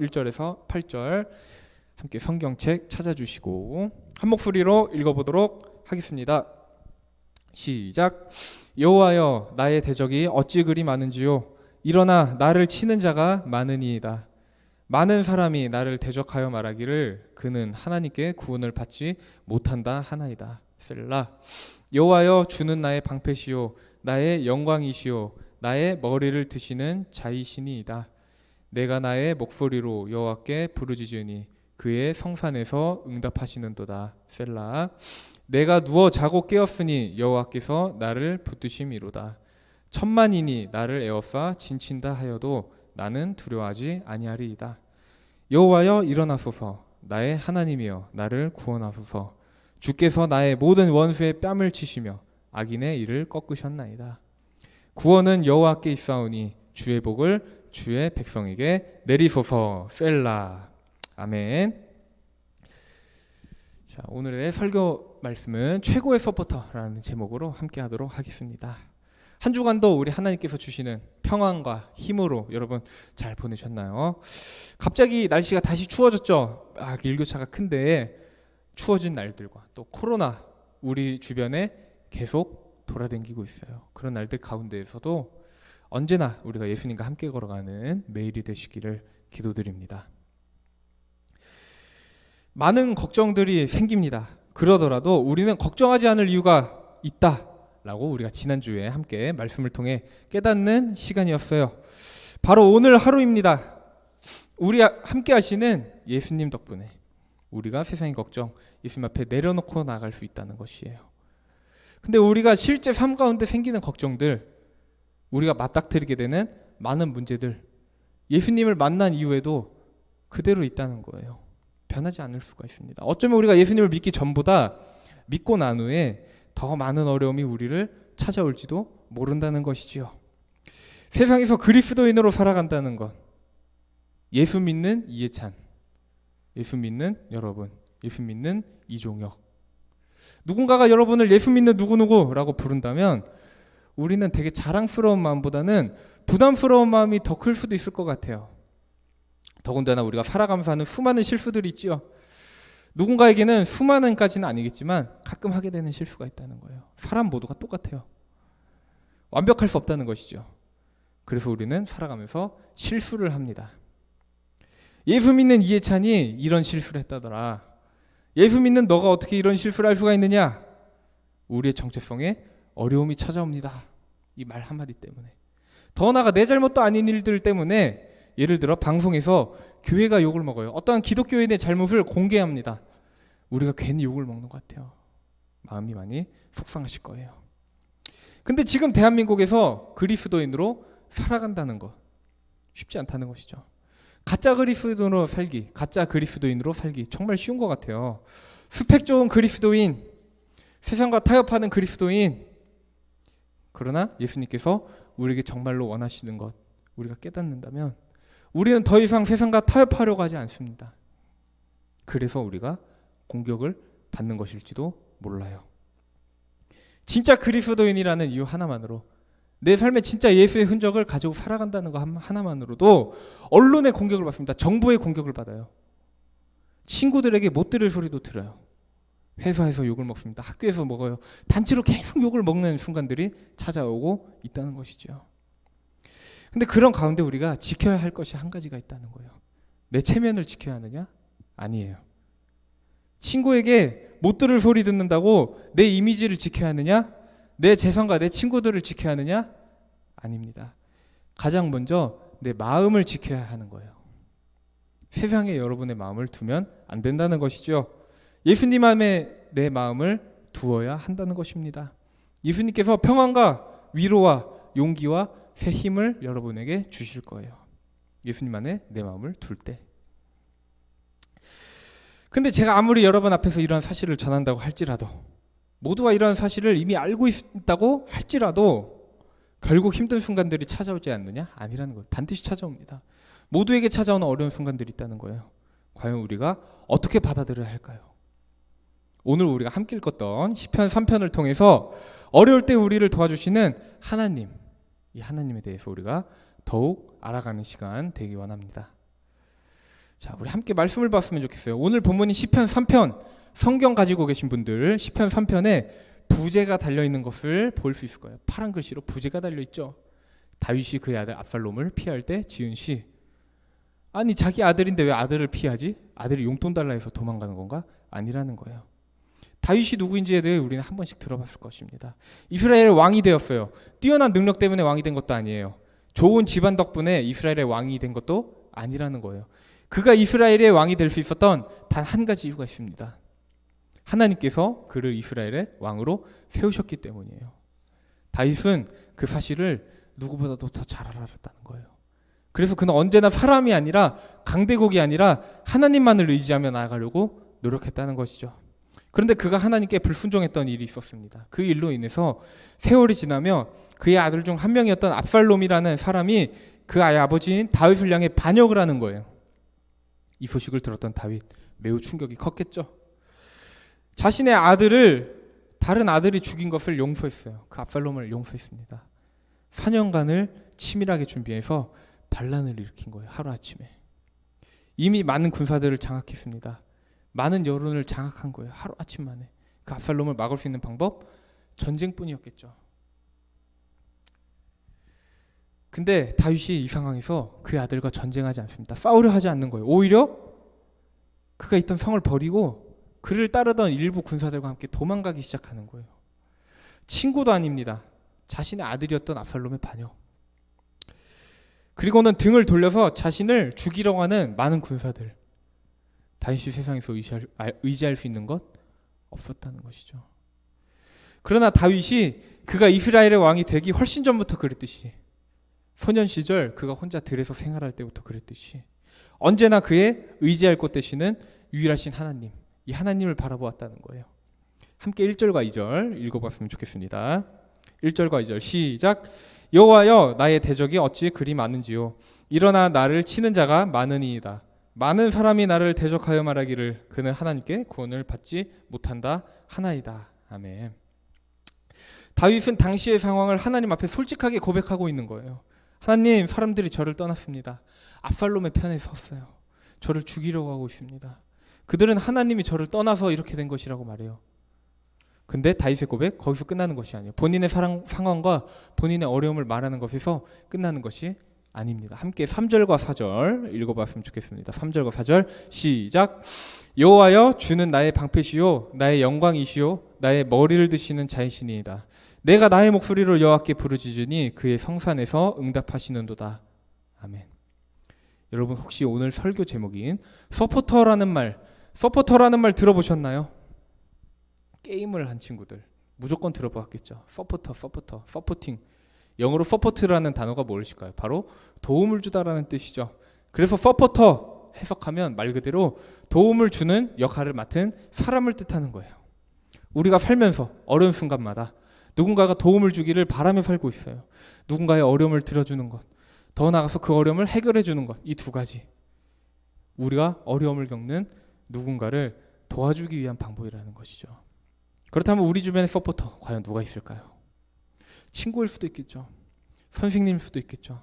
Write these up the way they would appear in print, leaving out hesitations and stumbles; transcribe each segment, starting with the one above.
1절에서 8절 함께 성경책 찾아주시고 한 목소리로 읽어보도록 하겠습니다. 시작. 여호와여, 나의 대적이 어찌 그리 많은지요. 일어나 나를 치는 자가 많으니이다. 많은 사람이 나를 대적하여 말하기를 그는 하나님께 구원을 받지 못한다 하나이다. 셀라. 여호와여, 주는 나의 방패시요 나의 영광이시요 나의 머리를 드시는 자이시니이다. 내가 나의 목소리로 여호와께 부르짖으니 그의 성산에서 응답하시는도다. 셀라. 내가 누워 자고 깨었으니 여호와께서 나를 붙드심이로다. 천만인이 나를 에워싸 진친다 하여도 나는 두려워하지 아니하리이다. 여호와여, 일어나소서. 나의 하나님이여, 나를 구원하소서. 주께서 나의 모든 원수의 뺨을 치시며 악인의 일을 꺾으셨나이다. 구원은 여호와께 있사오니 주의 복을 주의 백성에게 내리소서. 셀라. 아멘. 자, 오늘의 설교 말씀은 최고의 서포터라는 제목으로 함께 하도록 하겠습니다. 한 주간도 우리 하나님께서 주시는 평안과 힘으로 여러분 잘 보내셨나요? 갑자기 날씨가 다시 추워졌죠. 일교차가 큰데 추워진 날들과 또 코로나 우리 주변에 계속 돌아다니고 있어요. 그런 날들 가운데에서도 언제나 우리가 예수님과 함께 걸어가는 매일이 되시기를 기도드립니다. 많은 걱정들이 생깁니다. 그러더라도 우리는 걱정하지 않을 이유가 있다 라고 우리가 지난주에 함께 말씀을 통해 깨닫는 시간이었어요. 바로 오늘 하루입니다. 우리 함께 하시는 예수님 덕분에 우리가 세상의 걱정 예수님 앞에 내려놓고 나갈 수 있다는 것이에요. 근데 우리가 실제 삶 가운데 생기는 걱정들, 우리가 맞닥뜨리게 되는 많은 문제들, 예수님을 만난 이후에도 그대로 있다는 거예요. 변하지 않을 수가 있습니다. 어쩌면 우리가 예수님을 믿기 전보다 믿고 난 후에 더 많은 어려움이 우리를 찾아올지도 모른다는 것이지요. 세상에서 그리스도인으로 살아간다는 것, 예수 믿는 이해찬, 예수 믿는 여러분, 예수 믿는 이종혁, 누군가가 여러분을 예수 믿는 누구누구라고 부른다면 우리는 되게 자랑스러운 마음보다는 부담스러운 마음이 더 클 수도 있을 것 같아요. 더군다나 우리가 살아가면서 하는 수많은 실수들이 있지요. 누군가에게는 수많은까지는 아니겠지만 가끔 하게 되는 실수가 있다는 거예요. 사람 모두가 똑같아요. 완벽할 수 없다는 것이죠. 그래서 우리는 살아가면서 실수를 합니다. 예수 믿는 이해찬이 이런 실수를 했다더라. 예수 믿는 너가 어떻게 이런 실수를 할 수가 있느냐? 우리의 정체성에 어려움이 찾아옵니다. 이 말 한마디 때문에. 더 나아가 내 잘못도 아닌 일들 때문에 예를 들어 방송에서 교회가 욕을 먹어요. 어떠한 기독교인의 잘못을 공개합니다. 우리가 괜히 욕을 먹는 것 같아요. 마음이 많이 속상하실 거예요. 근데 지금 대한민국에서 그리스도인으로 살아간다는 것 쉽지 않다는 것이죠. 가짜 그리스도인으로 살기 정말 쉬운 것 같아요. 스펙 좋은 그리스도인, 세상과 타협하는 그리스도인. 그러나 예수님께서 우리에게 정말로 원하시는 것 우리가 깨닫는다면 우리는 더 이상 세상과 타협하려고 하지 않습니다. 그래서 우리가 공격을 받는 것일지도 몰라요. 진짜 그리스도인이라는 이유 하나만으로, 내 삶에 진짜 예수의 흔적을 가지고 살아간다는 거 하나만으로도 언론의 공격을 받습니다. 정부의 공격을 받아요. 친구들에게 못 들을 소리도 들어요. 회사에서 욕을 먹습니다. 학교에서 먹어요. 단체로 계속 욕을 먹는 순간들이 찾아오고 있다는 것이죠. 근데 그런 가운데 우리가 지켜야 할 것이 한 가지가 있다는 거예요. 내 체면을 지켜야 하느냐? 아니에요. 친구에게 못 들을 소리 듣는다고 내 이미지를 지켜야 하느냐? 내 재산과 내 친구들을 지켜야 하느냐? 아닙니다. 가장 먼저 내 마음을 지켜야 하는 거예요. 세상에 여러분의 마음을 두면 안 된다는 것이죠. 예수님 안에 내 마음을 두어야 한다는 것입니다. 예수님께서 평안과 위로와 용기와 새 힘을 여러분에게 주실 거예요. 예수님 안에 내 마음을 둘 때. 근데 제가 아무리 여러분 앞에서 이런 사실을 전한다고 할지라도, 모두가 이런 사실을 이미 알고 있다고 할지라도 결국 힘든 순간들이 찾아오지 않느냐? 아니라는 거예요. 반드시 찾아옵니다. 모두에게 찾아오는 어려운 순간들이 있다는 거예요. 과연 우리가 어떻게 받아들여야 할까요? 오늘 우리가 함께 읽었던 시편 3편을 통해서 어려울 때 우리를 도와주시는 하나님, 이 하나님에 대해서 우리가 더욱 알아가는 시간 되기 원합니다. 자, 우리 함께 말씀을 봤으면 좋겠어요. 오늘 본문인 시편 3편, 성경 가지고 계신 분들 시편 3편에 부제가 달려있는 것을 볼 수 있을 거예요. 파란 글씨로 부제가 달려있죠. 다윗이 그의 아들 압살롬을 피할 때 지은 시. 아니 자기 아들인데 왜 아들을 피하지? 아들이 용돈 달라 해서 도망가는 건가? 아니라는 거예요. 다윗이 누구인지에 대해 우리는 한 번씩 들어봤을 것입니다. 이스라엘의 왕이 되었어요. 뛰어난 능력 때문에 왕이 된 것도 아니에요. 좋은 집안 덕분에 이스라엘의 왕이 된 것도 아니라는 거예요. 그가 이스라엘의 왕이 될 수 있었던 단 한 가지 이유가 있습니다. 하나님께서 그를 이스라엘의 왕으로 세우셨기 때문이에요. 다윗은 그 사실을 누구보다도 더 잘 알았다는 거예요. 그래서 그는 언제나 사람이 아니라 강대국이 아니라 하나님만을 의지하며 나아가려고 노력했다는 것이죠. 그런데 그가 하나님께 불순종했던 일이 있었습니다. 그 일로 인해서 세월이 지나며 그의 아들 중 한 명이었던 압살롬이라는 사람이 그 아이 아버지인 다윗을 향해 반역을 하는 거예요. 이 소식을 들었던 다윗 매우 충격이 컸겠죠. 자신의 아들을 다른 아들이 죽인 것을 용서했어요. 그 압살롬을 용서했습니다. 4년간을 치밀하게 준비해서 반란을 일으킨 거예요. 하루아침에. 이미 많은 군사들을 장악했습니다. 많은 여론을 장악한 거예요. 하루아침 만에. 그 압살롬을 막을 수 있는 방법? 전쟁뿐이었겠죠. 근데 다윗이 이 상황에서 그의 아들과 전쟁하지 않습니다. 싸우려 하지 않는 거예요. 오히려 그가 있던 성을 버리고 그를 따르던 일부 군사들과 함께 도망가기 시작하는 거예요. 친구도 아닙니다. 자신의 아들이었던 압살롬의 반역. 그리고는 등을 돌려서 자신을 죽이려고 하는 많은 군사들. 다윗이 세상에서 의지할 수 있는 것 없었다는 것이죠. 그러나 다윗이 그가 이스라엘의 왕이 되기 훨씬 전부터 그랬듯이, 소년 시절 그가 혼자 들에서 생활할 때부터 그랬듯이 언제나 그의 의지할 곳 되시는 유일하신 하나님, 이 하나님을 바라보았다는 거예요. 함께 1절과 2절 읽어봤으면 좋겠습니다. 1절과 2절 시작. 여호와여 나의 대적이 어찌 그리 많은지요. 일어나 나를 치는 자가 많으니이다. 많은 사람이 나를 대적하여 말하기를 그는 하나님께 구원을 받지 못한다 하나이다. 아멘. 다윗은 당시의 상황을 하나님 앞에 솔직하게 고백하고 있는 거예요. 하나님, 사람들이 저를 떠났습니다. 압살롬의 편에 섰어요. 저를 죽이려고 하고 있습니다. 그들은 하나님이 저를 떠나서 이렇게 된 것이라고 말해요. 근데 다윗의 고백 거기서 끝나는 것이 아니에요. 본인의 상황과 본인의 어려움을 말하는 것에서 끝나는 것이 아닙니다. 함께 3절과 4절 읽어봤으면 좋겠습니다. 3절과 4절 시작. 여호와여 주는 나의 방패시요 나의 영광이시요 나의 머리를 드시는 자이시니이다. 내가 나의 목소리로 여호와께 부르짖으니 그의 성산에서 응답하시는도다. 아멘. 여러분 혹시 오늘 설교 제목인 서포터라는 말 들어보셨나요? 게임을 한 친구들 무조건 들어봤겠죠. 서포팅. 영어로 서포트라는 단어가 무엇일까요? 바로 도움을 주다라는 뜻이죠. 그래서 서포터 해석하면 말 그대로 도움을 주는 역할을 맡은 사람을 뜻하는 거예요. 우리가 살면서 어려운 순간마다 누군가가 도움을 주기를 바라며 살고 있어요. 누군가의 어려움을 들어주는 것, 더 나아가서 그 어려움을 해결해 주는 것, 이 두 가지 우리가 어려움을 겪는 누군가를 도와주기 위한 방법이라는 것이죠. 그렇다면 우리 주변에 서포터 과연 누가 있을까요? 친구일 수도 있겠죠. 선생님일 수도 있겠죠.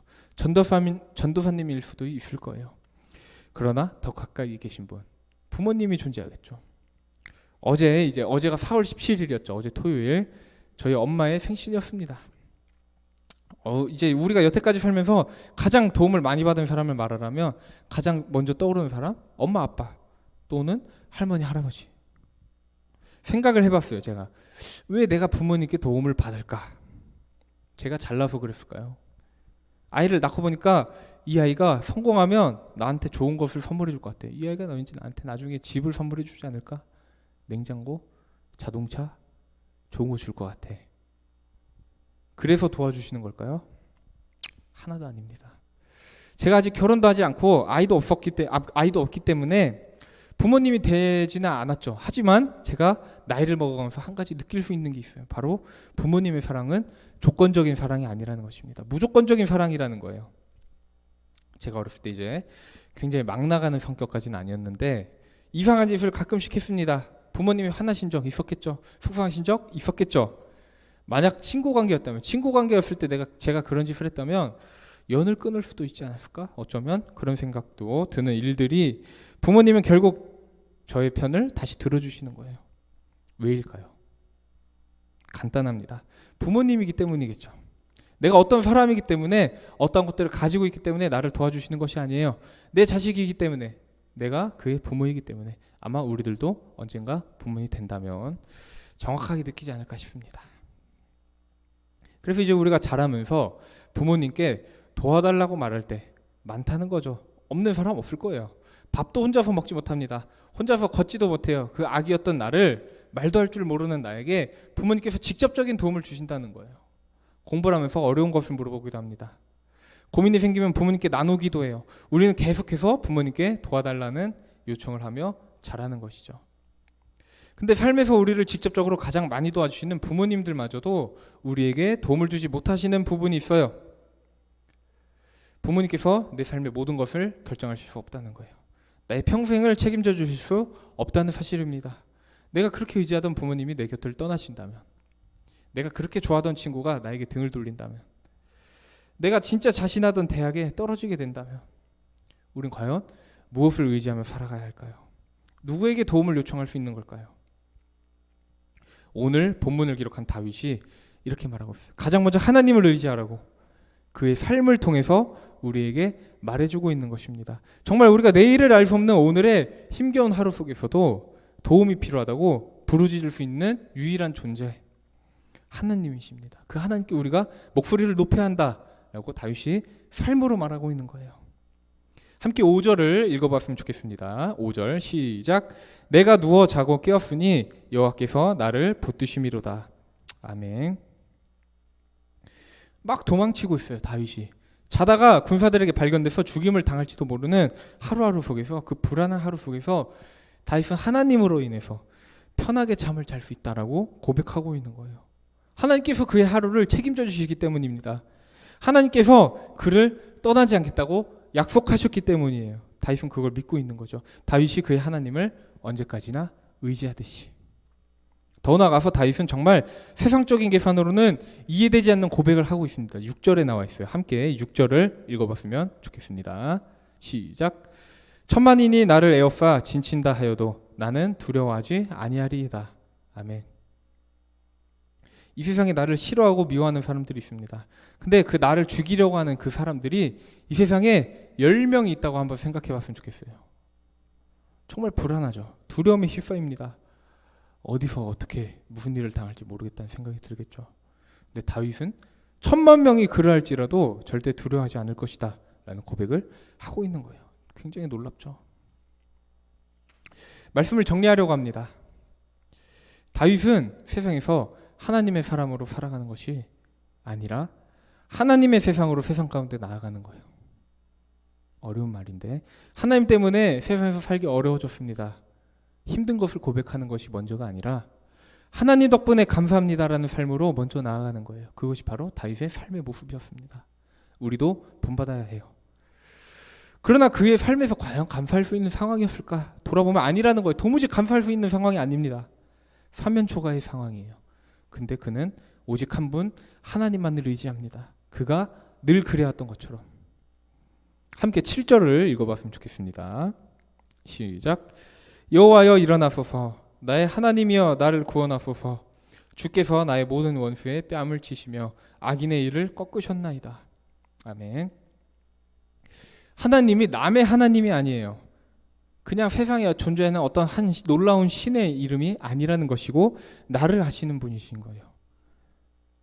전도사님일 수도 있을 거예요. 그러나 더 가까이 계신 분, 부모님이 존재하겠죠. 어제가 4월 17일이었죠. 어제 토요일 저희 엄마의 생신이었습니다. 이제 우리가 여태까지 살면서 가장 도움을 많이 받은 사람을 말하라면 가장 먼저 떠오르는 사람? 엄마, 아빠 또는 할머니, 할아버지. 생각을 해봤어요. 제가 왜 내가 부모님께 도움을 받을까? 제가 잘나서 그랬을까요? 아이를 낳고 보니까 이 아이가 성공하면 나한테 좋은 것을 선물해 줄 것 같아. 이 아이가 왠지 나한테 나중에 집을 선물해 주지 않을까? 냉장고, 자동차, 좋은 거 줄 것 같아. 그래서 도와주시는 걸까요? 하나도 아닙니다. 제가 아직 결혼도 하지 않고 아이도 없기 때문에 부모님이 되지는 않았죠. 하지만 제가 나이를 먹어가면서 한 가지 느낄 수 있는 게 있어요. 바로 부모님의 사랑은 조건적인 사랑이 아니라는 것입니다. 무조건적인 사랑이라는 거예요. 제가 어렸을 때 이제 굉장히 막 나가는 성격까지는 아니었는데 이상한 짓을 가끔씩 했습니다. 부모님이 화나신 적 있었겠죠. 속상하신 적 있었겠죠. 만약 친구 관계였을 때 제가 그런 짓을 했다면 연을 끊을 수도 있지 않았을까? 어쩌면 그런 생각도 드는 일들이 부모님은 결국 저의 편을 다시 들어주시는 거예요. 왜일까요? 간단합니다. 부모님이기 때문이겠죠. 내가 어떤 사람이기 때문에 어떤 것들을 가지고 있기 때문에 나를 도와주시는 것이 아니에요. 내 자식이기 때문에, 내가 그의 부모이기 때문에. 아마 우리들도 언젠가 부모님이 된다면 정확하게 느끼지 않을까 싶습니다. 그래서 이제 우리가 자라면서 부모님께 도와달라고 말할 때 많다는 거죠. 없는 사람 없을 거예요. 밥도 혼자서 먹지 못합니다. 혼자서 걷지도 못해요. 그 아기였던 나를, 말도 할 줄 모르는 나에게 부모님께서 직접적인 도움을 주신다는 거예요. 공부를 하면서 어려운 것을 물어보기도 합니다. 고민이 생기면 부모님께 나누기도 해요. 우리는 계속해서 부모님께 도와달라는 요청을 하며 자라는 것이죠. 근데 삶에서 우리를 직접적으로 가장 많이 도와주시는 부모님들마저도 우리에게 도움을 주지 못하시는 부분이 있어요. 부모님께서 내 삶의 모든 것을 결정하실 수 없다는 거예요. 나의 평생을 책임져 주실 수 없다는 사실입니다. 내가 그렇게 의지하던 부모님이 내 곁을 떠나신다면, 내가 그렇게 좋아하던 친구가 나에게 등을 돌린다면, 내가 진짜 자신하던 대학에 떨어지게 된다면 우린 과연 무엇을 의지하며 살아가야 할까요? 누구에게 도움을 요청할 수 있는 걸까요? 오늘 본문을 기록한 다윗이 이렇게 말하고 있어요. 가장 먼저 하나님을 의지하라고 그의 삶을 통해서 우리에게 말해주고 있는 것입니다. 정말 우리가 내일을 알 수 없는 오늘의 힘겨운 하루 속에서도 도움이 필요하다고 부르짖을 수 있는 유일한 존재, 하나님이십니다. 그 하나님께 우리가 목소리를 높여야 한다라고 다윗이 삶으로 말하고 있는 거예요. 함께 5절을 읽어봤으면 좋겠습니다. 5절 시작. 내가 누워 자고 깨었으니 여호와께서 나를 붙드심이로다. 아멘. 막 도망치고 있어요, 다윗이. 자다가 군사들에게 발견돼서 죽임을 당할지도 모르는 하루하루 속에서, 그 불안한 하루 속에서 다윗은 하나님으로 인해서 편하게 잠을 잘 수 있다라고 고백하고 있는 거예요. 하나님께서 그의 하루를 책임져 주시기 때문입니다. 하나님께서 그를 떠나지 않겠다고 약속하셨기 때문이에요. 다윗은 그걸 믿고 있는 거죠. 다윗이 그의 하나님을 언제까지나 의지하듯이. 더 나아가서 다윗은 정말 세상적인 계산으로는 이해되지 않는 고백을 하고 있습니다. 6절에 나와 있어요. 함께 6절을 읽어봤으면 좋겠습니다. 시작. 천만인이 나를 에워싸 진친다 하여도 나는 두려워하지 아니하리이다. 아멘. 이 세상에 나를 싫어하고 미워하는 사람들이 있습니다. 근데 그 나를 죽이려고 하는 그 사람들이 이 세상에 10명이 있다고 한번 생각해 봤으면 좋겠어요. 정말 불안하죠. 두려움에 휩싸입니다. 어디서 어떻게 무슨 일을 당할지 모르겠다는 생각이 들겠죠. 근데 다윗은 10,000,000명이 그를 할지라도 절대 두려워하지 않을 것이다 라는 고백을 하고 있는 거예요. 굉장히 놀랍죠. 말씀을 정리하려고 합니다. 다윗은 세상에서 하나님의 사람으로 살아가는 것이 아니라 하나님의 세상으로 세상 가운데 나아가는 거예요. 어려운 말인데, 하나님 때문에 세상에서 살기 어려워졌습니다. 힘든 것을 고백하는 것이 먼저가 아니라 하나님 덕분에 감사합니다라는 삶으로 먼저 나아가는 거예요. 그것이 바로 다윗의 삶의 모습이었습니다. 우리도 본받아야 해요. 그러나 그의 삶에서 과연 감사할 수 있는 상황이었을까? 돌아보면 아니라는 거예요. 도무지 감사할 수 있는 상황이 아닙니다. 사면초가의 상황이에요. 근데 그는 오직 한 분 하나님만을 의지합니다. 그가 늘 그래왔던 것처럼. 함께 7절을 읽어봤으면 좋겠습니다. 시작. 여호와여 일어나소서, 나의 하나님이여 나를 구원하소서. 주께서 나의 모든 원수의 뺨을 치시며 악인의 일을 꺾으셨나이다. 아멘. 하나님이 남의 하나님이 아니에요. 그냥 세상에 존재하는 어떤 한 놀라운 신의 이름이 아니라는 것이고 나를 아시는 분이신 거예요.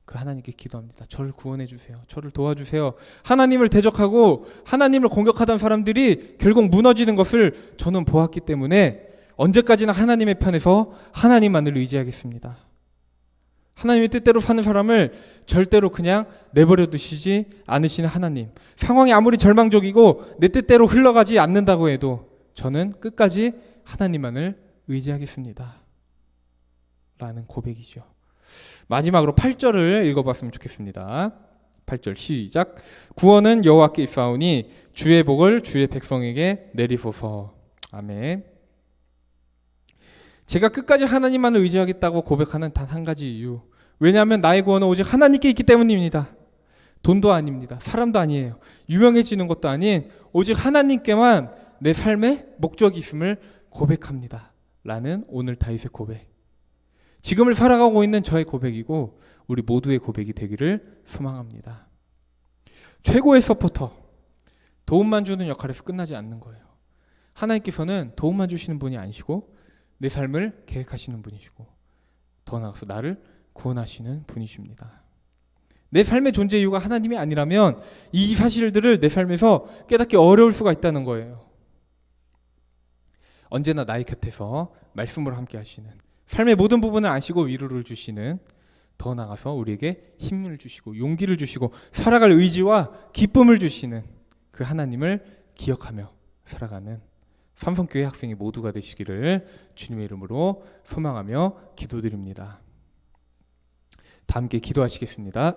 그 하나님께 기도합니다. 저를 구원해 주세요. 저를 도와주세요. 하나님을 대적하고 하나님을 공격하던 사람들이 결국 무너지는 것을 저는 보았기 때문에 언제까지나 하나님의 편에서 하나님만을 의지하겠습니다. 하나님의 뜻대로 사는 사람을 절대로 그냥 내버려 두시지 않으시는 하나님. 상황이 아무리 절망적이고 내 뜻대로 흘러가지 않는다고 해도 저는 끝까지 하나님만을 의지하겠습니다. 라는 고백이죠. 마지막으로 8절을 읽어봤으면 좋겠습니다. 8절 시작. 구원은 여호와께 있사오니 주의 복을 주의 백성에게 내리소서. 아멘. 제가 끝까지 하나님만을 의지하겠다고 고백하는 단 한 가지 이유. 왜냐하면 나의 구원은 오직 하나님께 있기 때문입니다. 돈도 아닙니다. 사람도 아니에요. 유명해지는 것도 아닌 오직 하나님께만 내 삶의 목적이 있음을 고백합니다. 라는 오늘 다윗의 고백. 지금을 살아가고 있는 저의 고백이고 우리 모두의 고백이 되기를 소망합니다. 최고의 서포터, 도움만 주는 역할에서 끝나지 않는 거예요. 하나님께서는 도움만 주시는 분이 아니시고 내 삶을 계획하시는 분이시고 더 나아가서 나를 구원하시는 분이십니다. 내 삶의 존재 이유가 하나님이 아니라면 이 사실들을 내 삶에서 깨닫기 어려울 수가 있다는 거예요. 언제나 나의 곁에서 말씀으로 함께 하시는, 삶의 모든 부분을 아시고 위로를 주시는, 더 나아가서 우리에게 힘을 주시고 용기를 주시고 살아갈 의지와 기쁨을 주시는 그 하나님을 기억하며 살아가는 삼성교회 학생이 모두가 되시기를 주님의 이름으로 소망하며 기도드립니다. 다 함께 기도하시겠습니다.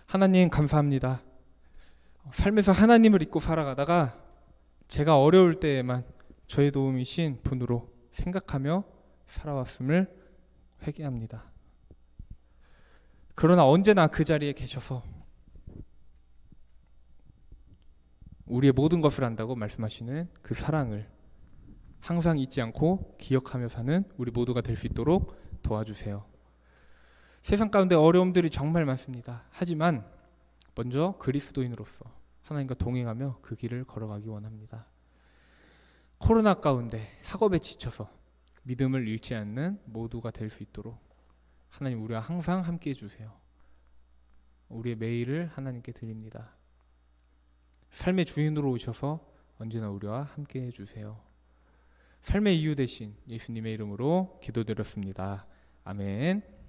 하나님 감사합니다. 삶에서 하나님을 잊고 살아가다가 제가 어려울 때에만 저의 도움이신 분으로 생각하며 살아왔음을 회개합니다. 그러나 언제나 그 자리에 계셔서 우리의 모든 것을 안다고 말씀하시는 그 사랑을 항상 잊지 않고 기억하며 사는 우리 모두가 될 수 있도록 도와주세요. 세상 가운데 어려움들이 정말 많습니다. 하지만 먼저 그리스도인으로서 하나님과 동행하며 그 길을 걸어가기 원합니다. 코로나 가운데 학업에 지쳐서 믿음을 잃지 않는 모두가 될 수 있도록 하나님 우리와 항상 함께 해주세요. 우리의 매일을 하나님께 드립니다. 삶의 주인으로 오셔서 언제나 우리와 함께 해주세요. 삶의 이유 되신 예수님의 이름으로 기도드렸습니다. 아멘.